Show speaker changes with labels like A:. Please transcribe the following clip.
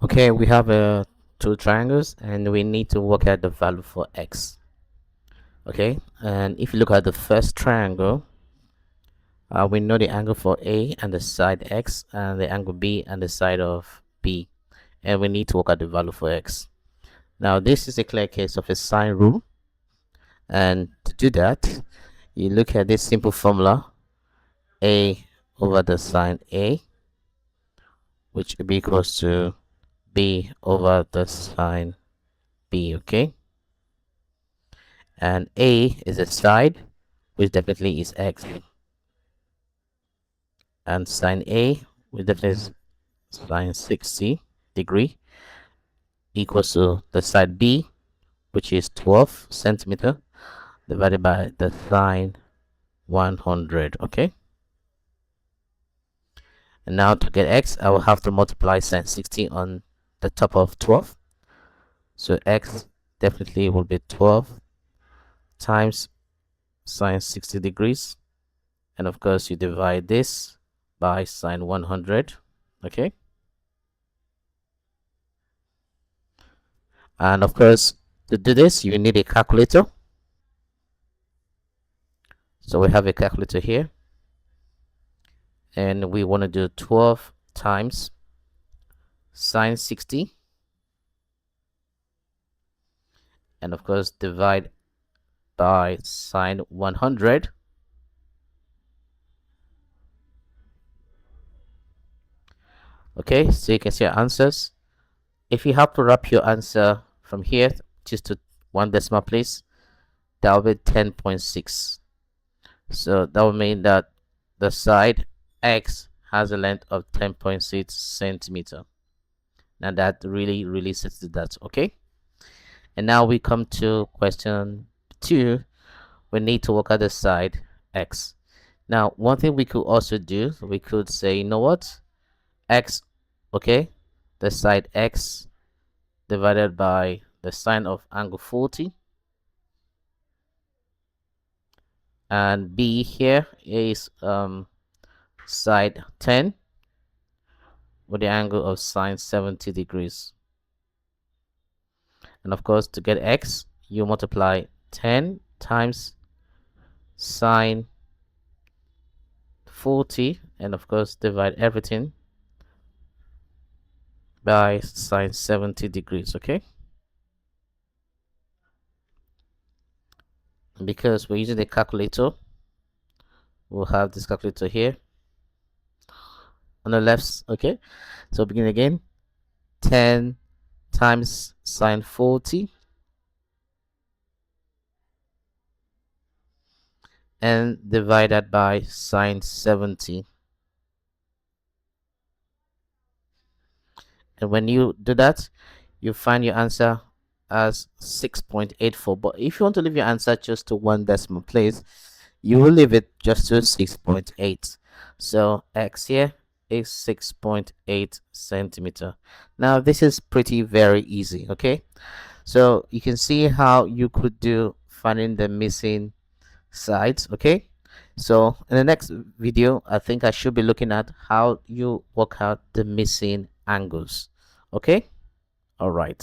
A: Okay, we have two triangles and we need to work out the value for x. Okay, and if you look at the first triangle, we know the angle for A and the side x, and the angle B and the side of B, and we need to work out the value for x. Now this is a clear case of a sine rule, and to do that, you look at this simple formula: A over the sine A, which will be equals to B over the sine B. Okay, and A is a side, which definitely is x, and sine A, which definitely is sine 60 degree, equals to the side B, which is 12 centimeter, divided by the sine 100. Okay, and now to get x, I will have to multiply sine 60 on the top of 12, so x definitely will be 12 times sine 60 degrees, and of course you divide this by sine 100. Okay, and of course to do this you need a calculator, so we have a calculator here, and we want to do 12 times sine 60, and of course divide by sine 100. Okay, so you can see our answers. If you have to wrap your answer from here just to one decimal place, that will be 10.6. So that would mean that the side x has a length of 10.6 centimeter. Now that really sets to that. Okay, and now we come to question 2. We need to work out the side x. Now one thing we could also do, we could say, you know what, x, okay, the side x divided by the sine of angle 40, and b here is side 10 with the angle of sine 70 degrees. And of course to get x, you multiply 10 times sine 40, and of course divide everything by sine 70 degrees. Okay, and because we're using the calculator, we'll have this calculator here on the left. Okay, so begin again. 10 times sine 40 and divide that by sine 70. And when you do that, you find your answer as 6.84. But if you want to leave your answer just to one decimal place, you will leave it just to 6.8. So x here is 6.8 centimeter. Now this is very easy. Okay, so you can see how you could do finding the missing sides. Okay, so in the next video, I think I should be looking at how you work out the missing angles. Okay, all right.